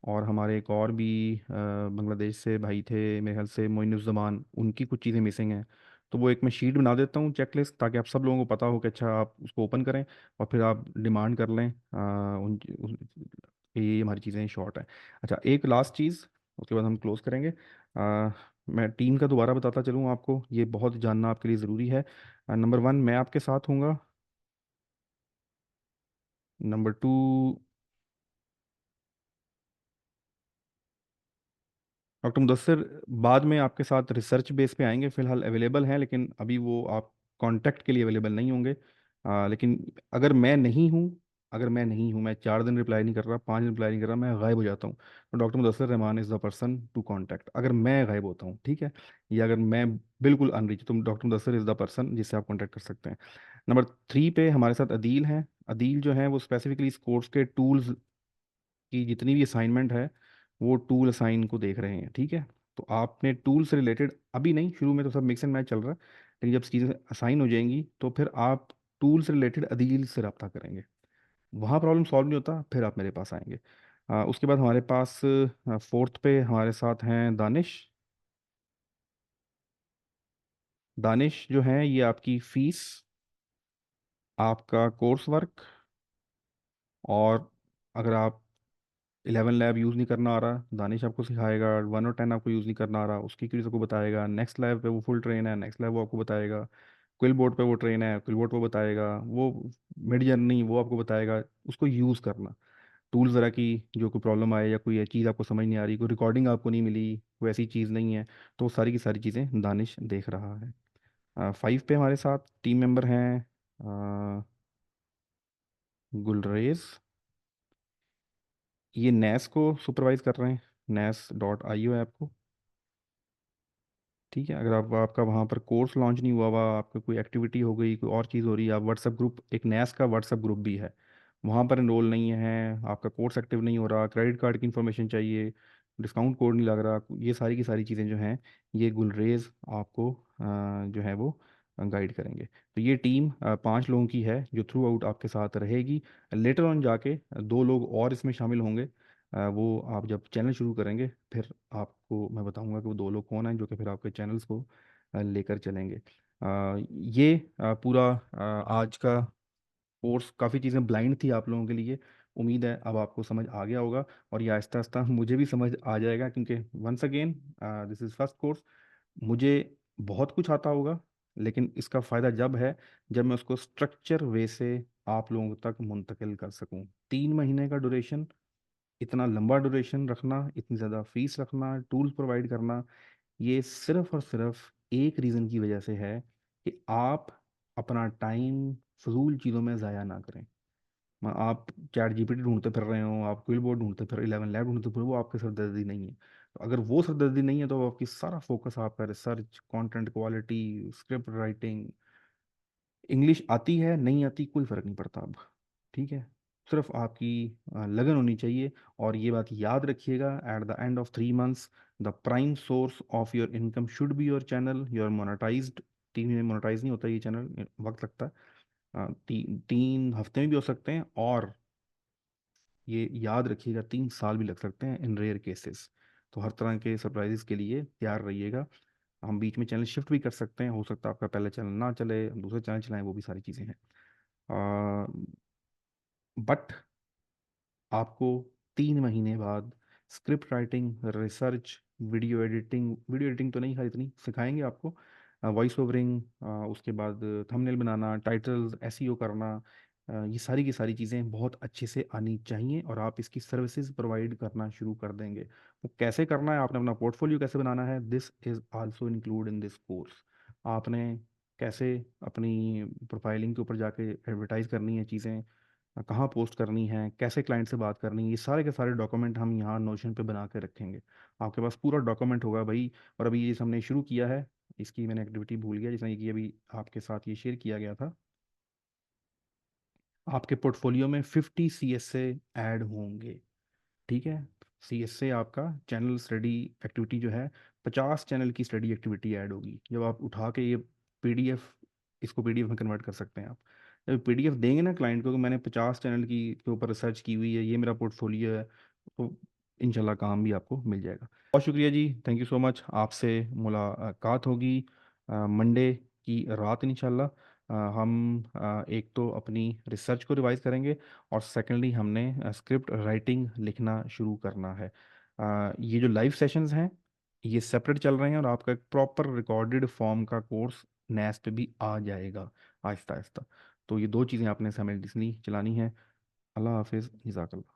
और हमारे एक और भी बांग्लादेश से भाई थे मेरे ख्याल से मोइनुज़्ज़मान, उनकी कुछ चीज़ें मिसिंग हैं। तो वो एक मैं शीट बना देता हूँ चेकलिस्ट, ताकि आप सब लोगों को पता हो कि अच्छा आप उसको ओपन करें और फिर आप डिमांड कर लें ये हमारी चीज़ें शॉर्ट है। अच्छा, एक लास्ट चीज़, उसके बाद हम क्लोज करेंगे। मैं टीम का दोबारा बताता चलूँ आपको, ये बहुत जानना आपके लिए ज़रूरी है। नंबर वन, मैं आपके साथ हूँगा। नंबर टू, डॉक्टर मुदस्सिर बाद में आपके साथ रिसर्च बेस पे आएंगे, फिलहाल अवेलेबल हैं लेकिन अभी वो आप कांटेक्ट के लिए अवेलेबल नहीं होंगे। लेकिन अगर मैं नहीं हूँ, अगर मैं नहीं हूँ, मैं 4 दिन रिप्लाई नहीं कर रहा, 5 दिन रिप्लाई नहीं कर रहा, मैं गायब हो जाता हूँ, तो doctor Mudassir Rehman is the person to contact. अगर मैं गायब होता हूँ, ठीक है, या अगर मैं बिल्कुल अनरीच, तो doctor Mudassir is the person जिससे आप कांटेक्ट कर सकते हैं। नंबर थ्री पे हमारे साथ अदील हैं। अदील जो है वो स्पेसिफिकली इस कोर्स के टूल्स कि जितनी भी असाइनमेंट है वो टूल असाइन को देख रहे हैं, ठीक है। तो आपने टूल से रिलेटेड अभी नहीं, शुरू में तो सब मिक्स एंड मैच चल रहा है, लेकिन जब चीज़ें असाइन हो जाएंगी तो फिर आप टूल से रिलेटेड अदील से रब्ता करेंगे। वहाँ प्रॉब्लम सॉल्व नहीं होता, फिर आप मेरे पास आएंगे। उसके बाद हमारे पास फोर्थ पे हमारे साथ हैं दानिश। दानिश जो है ये आपकी फीस, आपका कोर्स वर्क, और अगर आप 11 लैब यूज़ नहीं करना आ रहा, दानिश आपको सिखाएगा। 1 और 10 आपको यूज़ नहीं करना आ रहा, उसकी क्यूज आपको बताएगा। नेक्स्ट लैब पे वो फुल ट्रेन है, नेक्स्ट लैब वो आपको बताएगा। क्विल बोर्ड पे वो ट्रेन है, क्विल बोर्ड पे वो बताएगा। वो मिड जर्नी वो आपको बताएगा उसको यूज़ करना। टूल ज़रा की जो कोई प्रॉब्लम आए या कोई चीज़ आपको समझ नहीं आ रही, कोई रिकॉर्डिंग आपको नहीं मिली, कोई ऐसी चीज़ नहीं है, तो वो सारी की सारी चीज़ें दानिश देख रहा है। 5 पे हमारे साथ टीम मेंबर हैं गुलरेज, ये नैस को सुपरवाइज कर रहे हैं, NAS.io ऐप को, ठीक है। अगर आप आपका वहाँ पर कोर्स लॉन्च नहीं हुआ हुआ, आपका कोई एक्टिविटी हो गई, कोई और चीज़ हो रही है, आप व्हाट्सएप ग्रुप, एक नैस का व्हाट्सएप ग्रुप भी है, वहाँ पर इनरोल नहीं है, आपका कोर्स एक्टिव नहीं हो रहा, क्रेडिट कार्ड की इन्फॉर्मेशन चाहिए, डिस्काउंट कोड नहीं लग रहा, ये सारी की सारी चीज़ें जो हैं ये गुलरेज आपको जो है वो गाइड करेंगे। तो ये टीम 5 लोगों की है जो थ्रू आउट आपके साथ रहेगी। लेटर ऑन जाके 2 लोग और इसमें शामिल होंगे। वो आप जब चैनल शुरू करेंगे फिर आपको मैं बताऊंगा कि वो 2 लोग कौन हैं जो कि फिर आपके चैनल्स को लेकर चलेंगे। ये पूरा आज का कोर्स, काफ़ी चीज़ें ब्लाइंड थी आप लोगों के लिए, उम्मीद है अब आपको समझ आ गया होगा, और ये आहिस्ता आहिस्ता मुझे भी समझ आ जाएगा, क्योंकि once again this is first course. मुझे बहुत कुछ आता होगा, लेकिन इसका फ़ायदा जब है जब मैं उसको स्ट्रक्चर वे से आप लोगों तक मुंतकिल कर सकूं। 3 महीने का ड्यूरेशन, इतना लंबा ड्यूरेशन रखना, इतनी ज़्यादा फीस रखना, टूल्स प्रोवाइड करना, ये सिर्फ और सिर्फ एक रीज़न की वजह से है कि आप अपना टाइम फजूल चीज़ों में ज़ाया ना करें। आप चैट जीपीटी ढूंढते फिर रहे हो, आप क्विल बोर्ड ढूंढते फिर 11 लैब ढूंढते फिर, वो आपकी सरदर्दी नहीं है। तो अगर वो सरदर्दी नहीं है तो आपकी सारा फोकस आपका research, content quality, script writing, English आती है नहीं आती कोई फ़र्क नहीं पड़ता अब, ठीक है। सिर्फ आपकी लगन होनी चाहिए। और ये बात याद रखिएगा, at the end of 3 months the prime source of your income should be your channel, your monetised. 3 महीने मोनेटाइज नहीं होता ये चैनल, वक्त लगता है। 3 हफ्ते में भी हो सकते हैं, और ये याद रखिएगा 3 साल भी लग सकते हैं इन रेयर केसेस। तो हर तरह के सरप्राइजेस के लिए तैयार रहिएगा। हम बीच में चैनल शिफ्ट भी कर सकते हैं, हो सकता है आपका पहला चैनल ना चले, हम दूसरा चैनल चलाएं, वो भी सारी चीज़ें हैं। बट आपको 3 महीने बाद script writing, research, video editing तो नहीं खैर इतनी सिखाएंगे आपको, वॉइस ओवरिंग, उसके बाद थंबनेल बनाना, टाइटल्स, एसईओ करना, ये सारी की सारी चीज़ें बहुत अच्छे से आनी चाहिए और आप इसकी सर्विसेज प्रोवाइड करना शुरू कर देंगे। वो कैसे करना है, आपने अपना पोर्टफोलियो कैसे बनाना है, this is also include in this course. आपने कैसे अपनी प्रोफाइलिंग के ऊपर जाके एडवर्टाइज करनी है चीज़ें, कहाँ पोस्ट करनी है, कैसे क्लाइंट से बात करनी है, ये सारे के सारे डॉक्यूमेंट हम यहाँ नोशन पे बना के रखेंगे। आपके पास पूरा डॉक्यूमेंट होगा भाई। और अभी ये हमने शुरू किया है, इसकी मैंने एक्टिविटी भूल गया जिसने कि अभी आपके साथ ये शेयर किया गया था। आपके पोर्टफोलियो में 50 CSA ऐड होंगे, ठीक है। CSA आपका चैनल स्टडी एक्टिविटी जो है, 50 चैनल की स्टडी एक्टिविटी ऐड होगी जब आप उठा के ये पीडीएफ, इसको पीडीएफ में कन्वर्ट कर सकते हैं आप। जब पीडीएफ देंगे ना क्लाइंट को कि मैंने 50 चैनल की के ऊपर रिसर्च की हुई है, ये मेरा पोर्टफोलियो है, तो इंशाल्लाह काम भी आपको मिल जाएगा। बहुत शुक्रिया जी, थैंक यू सो मच। आपसे मुलाकात होगी मंडे की रात इंशाल्लाह। हम एक तो अपनी रिसर्च को रिवाइज करेंगे और सेकेंडली हमने स्क्रिप्ट राइटिंग लिखना शुरू करना है। ये जो लाइव सेशंस हैं ये सेपरेट चल रहे हैं और आपका एक प्रॉपर रिकॉर्डेड फॉर्म का कोर्स नैस पे भी आ जाएगा आहिस्ता आहिस्ता। तो ये दो चीज़ें आपने साइमल्टेनियसली चलानी है। अल्लाह हाफिज़, जज़ाकल्लाह।